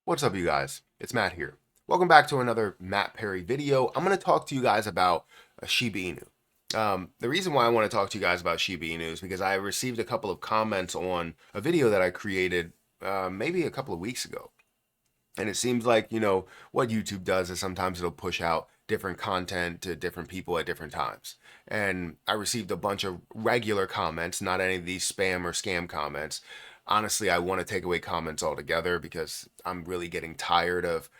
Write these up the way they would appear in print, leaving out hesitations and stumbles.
What's up, you guys? It's Matt here. Welcome back to another Matt Perry video. I'm going to talk to you guys about Shiba Inu. The reason why I want to talk to you guys about Shiba Inu is because I received a couple of comments on a video that I created maybe a couple of weeks ago. And it seems like, what YouTube does is sometimes it'll push out different content to different people at different times. And I received a bunch of regular comments, not any of these spam or scam comments. Honestly, I want to take away comments altogether because I'm really getting tired of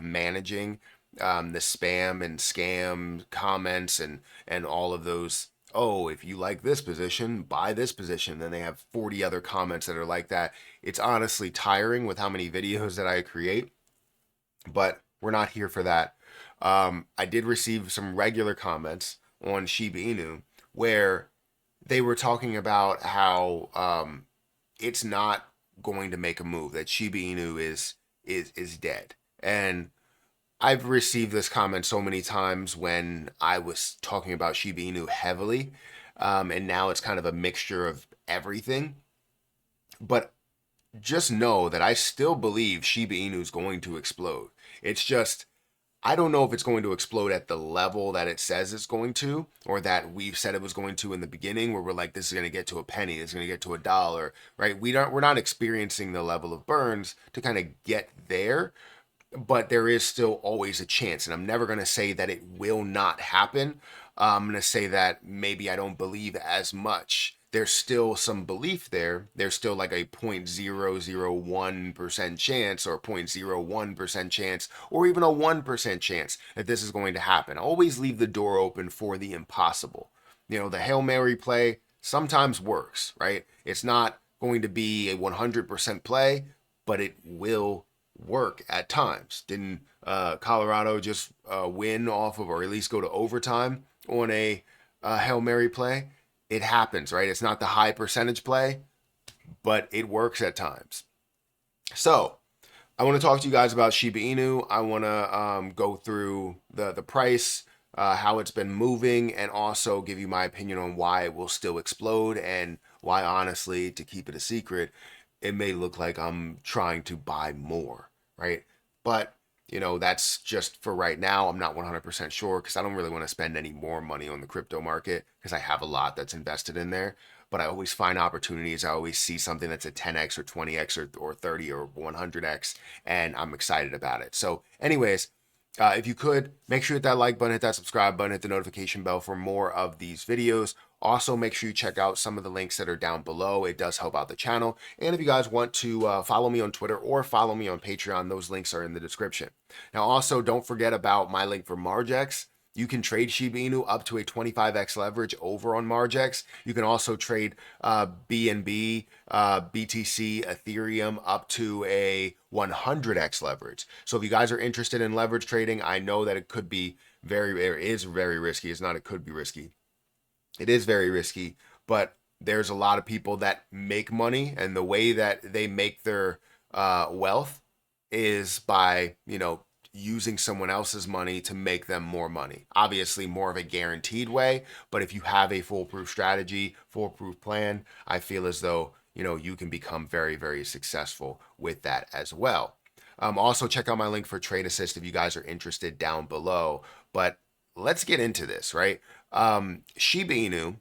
managing the spam and scam comments and all of those. Oh, if you like this position, buy this position. Then they have 40 other comments that are like that. It's honestly tiring with how many videos that I create, but we're not here for that. I did receive some regular comments on Shiba Inu where they were talking about how it's not going to make a move, that Shiba Inu is dead. And I've received this comment so many times when I was talking about Shiba Inu heavily, and now it's kind of a mixture of everything. But just know that I still believe Shiba Inu is going to explode. It's just, I don't know if it's going to explode at the level that it says it's going to, or that we've said it was going to in the beginning, where we're like, this is going to get to a penny, this is going to get to $1, right? We're not experiencing the level of burns to kind of get there, but there is still always a chance. And I'm never going to say that it will not happen. I'm going to say that maybe I don't believe as much. There's still some belief there. There's still like a 0.001% chance or 0.01% chance or even a 1% chance that this is going to happen. Always leave the door open for the impossible. The Hail Mary play sometimes works, right? It's not going to be a 100% play, but it will work at times. Didn't Colorado just win off of, or at least go to overtime on a Hail Mary play? It happens, right? It's not the high percentage play, but it works at times. So I want to talk to you guys about Shiba Inu. I want to go through the price, how it's been moving, and also give you my opinion on why it will still explode and why, honestly, to keep it a secret, it may look like I'm trying to buy more, right? But that's just for right now. I'm not 100% sure because I don't really want to spend any more money on the crypto market because I have a lot that's invested in there. But I always find opportunities. I always see something that's a 10x or 20x or 30 or 100x, and I'm excited about it. So, anyways, if you could, make sure you hit that like button, hit that subscribe button, hit the notification bell for more of these videos. Also, make sure you check out some of the links that are down below. It does help out the channel. And if you guys want to follow me on Twitter or follow me on Patreon, those links are in the description. Now, also, don't forget about my link for Margex. You can trade Shiba Inu up to a 25x leverage over on Margex. You can also trade BNB, BTC, Ethereum up to a 100x leverage. So if you guys are interested in leverage trading, I know that it is very risky. It's not, it could be risky. It is very risky, but there's a lot of people that make money, and the way that they make their wealth is by, using someone else's money to make them more money. Obviously, more of a guaranteed way, but if you have a foolproof strategy, foolproof plan, I feel as though, you can become very, very successful with that as well. Also, check out my link for Trade Assist if you guys are interested down below. But let's get into this, right? Shiba Inu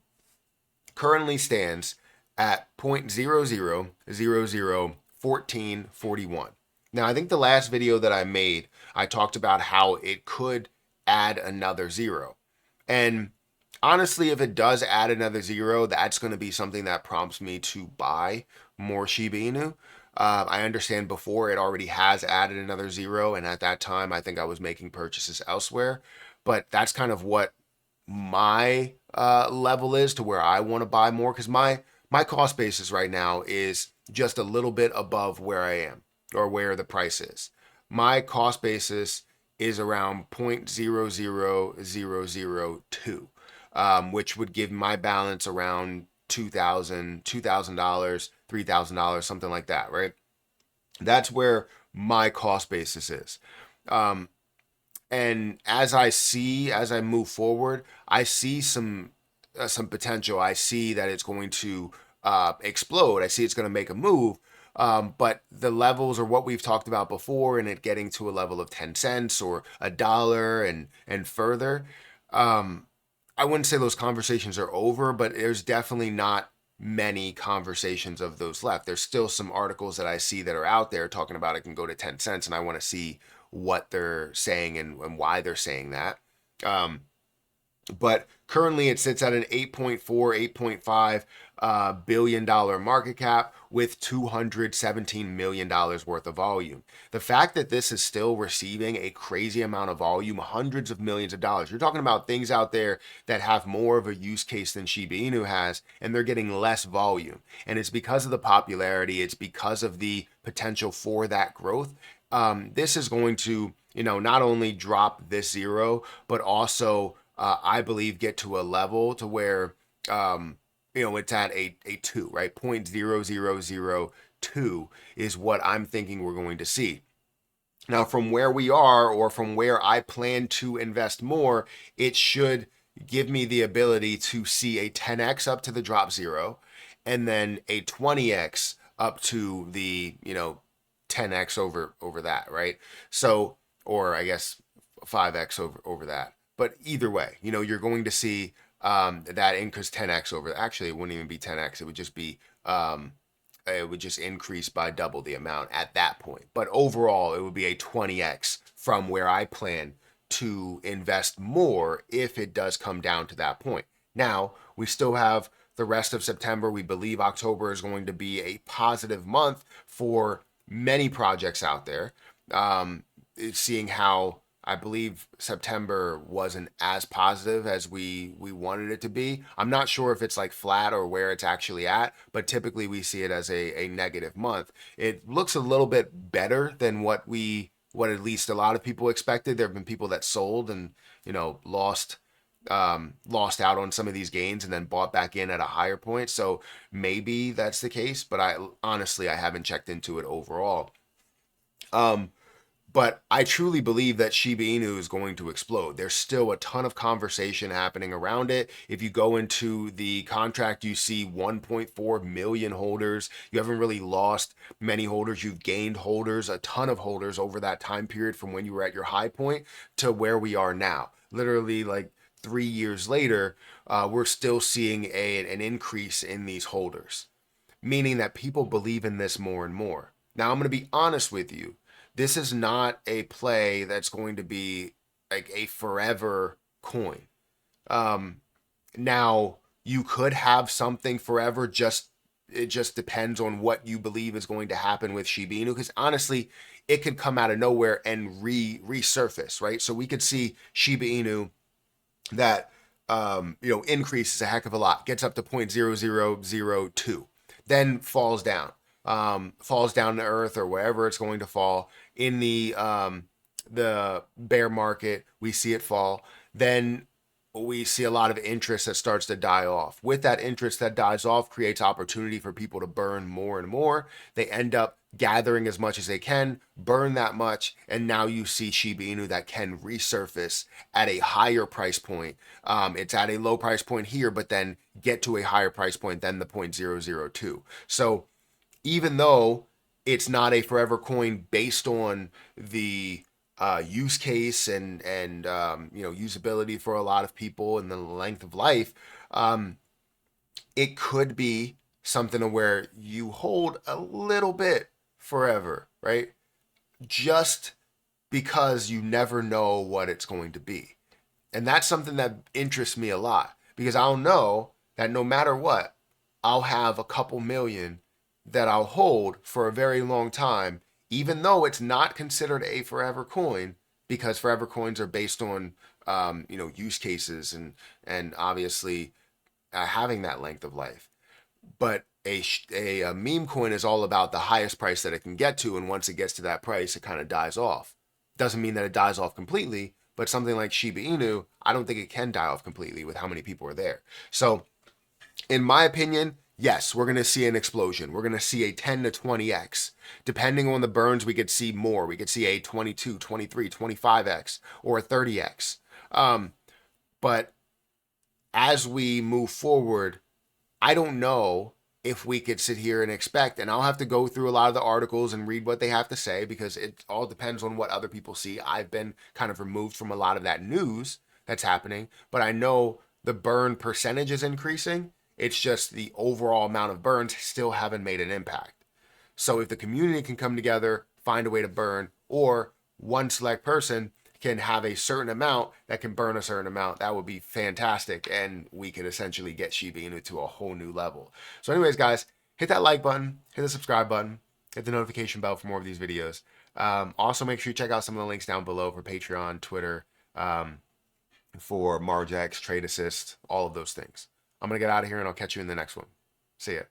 currently stands at 0.00001441. Now, I think the last video that I made, I talked about how it could add another zero. And honestly, if it does add another zero, that's going to be something that prompts me to buy more Shiba Inu. I understand before it already has added another zero, and at that time, I think I was making purchases elsewhere. But that's kind of what my level is to where I want to buy more, because my cost basis right now is just a little bit above where I am, or where the price is. My cost basis is around 0.00002, which would give my balance around $2,000, $3,000, something like that, right? That's where my cost basis is. And as I move forward, I see some potential. I see that it's going to explode. I see it's going to make a move. But the levels are what we've talked about before, and it getting to a level of 10 cents or a dollar and further. I wouldn't say those conversations are over, but there's definitely not many conversations of those left. There's still some articles that I see that are out there talking about it can go to 10 cents, and I want to see what they're saying and why they're saying that. But currently it sits at an 8.4, 8.5 billion dollar market cap with $217 million worth of volume. The fact that this is still receiving a crazy amount of volume, hundreds of millions of dollars. You're talking about things out there that have more of a use case than Shiba Inu has, and they're getting less volume. And it's because of the popularity, it's because of the potential for that growth. This is going to, not only drop this zero, but also I believe get to a level to where it's at a 2, right? 0.0002 is what I'm thinking we're going to see. Now, from where we are, or from where I plan to invest more, it should give me the ability to see a 10x up to the drop zero, and then a 20x up to the 10x over that, right? So, or I guess 5x over that. But either way, you're going to see that increase 10x over. Actually, it wouldn't even be 10x. It would just be it would just increase by double the amount at that point. But overall, it would be a 20x from where I plan to invest more if it does come down to that point. Now, we still have the rest of September. We believe October is going to be a positive month for many projects out there. Seeing how I believe September wasn't as positive as we wanted it to be. I'm not sure if it's like flat or where it's actually at, but typically we see it as a negative month. It looks a little bit better than what at least a lot of people expected. There have been people that sold and lost out on some of these gains and then bought back in at a higher point. So maybe that's the case, but I haven't checked into it overall. But I truly believe that Shiba Inu is going to explode. There's still a ton of conversation happening around it. If you go into the contract, you see 1.4 million holders. You haven't really lost many holders. You've gained holders, a ton of holders over that time period from when you were at your high point to where we are now. Literally like 3 years later, we're still seeing an increase in these holders, meaning that people believe in this more and more. Now, I'm going to be honest with you. This is not a play that's going to be like a forever coin. Now, you could have something forever, it just depends on what you believe is going to happen with Shiba Inu, because honestly, it could come out of nowhere and resurface, right? So we could see Shiba Inu that increases a heck of a lot, gets up to 0.0002, then falls down to earth or wherever it's going to fall. In the bear market, we see it fall. Then we see a lot of interest that starts to die off. With that interest that dies off, creates opportunity for people to burn more and more. They end up gathering as much as they can, burn that much, and now you see Shiba Inu that can resurface at a higher price point. It's at a low price point here, but then get to a higher price point than the 0.002. So even though it's not a forever coin based on the use case and usability for a lot of people and the length of life, it could be something where you hold a little bit forever, right? Just because you never know what it's going to be. And that's something that interests me a lot, because I'll know that no matter what, I'll have a couple million that I'll hold for a very long time, even though it's not considered a forever coin, because forever coins are based on use cases and obviously having that length of life. But a meme coin is all about the highest price that it can get to, and once it gets to that price, it kind of dies off. Doesn't mean that it dies off completely, but something like Shiba Inu, I don't think it can die off completely with how many people are there. So, in my opinion, yes, we're going to see an explosion. We're going to see a 10 to 20x. Depending on the burns, we could see more. We could see a 22, 23, 25x or a 30x. But as we move forward, I don't know if we could sit here and expect, and I'll have to go through a lot of the articles and read what they have to say because it all depends on what other people see. I've been kind of removed from a lot of that news that's happening, but I know the burn percentage is increasing. It's just the overall amount of burns still haven't made an impact. So if the community can come together, find a way to burn, or one select person can have a certain amount that can burn a certain amount, that would be fantastic, and we could essentially get Shiba Inu to a whole new level. So anyways, guys, hit that like button, hit the subscribe button, hit the notification bell for more of these videos. Also, make sure you check out some of the links down below for Patreon, Twitter, for Margex, Trade Assist, all of those things. I'm going to get out of here, and I'll catch you in the next one. See ya.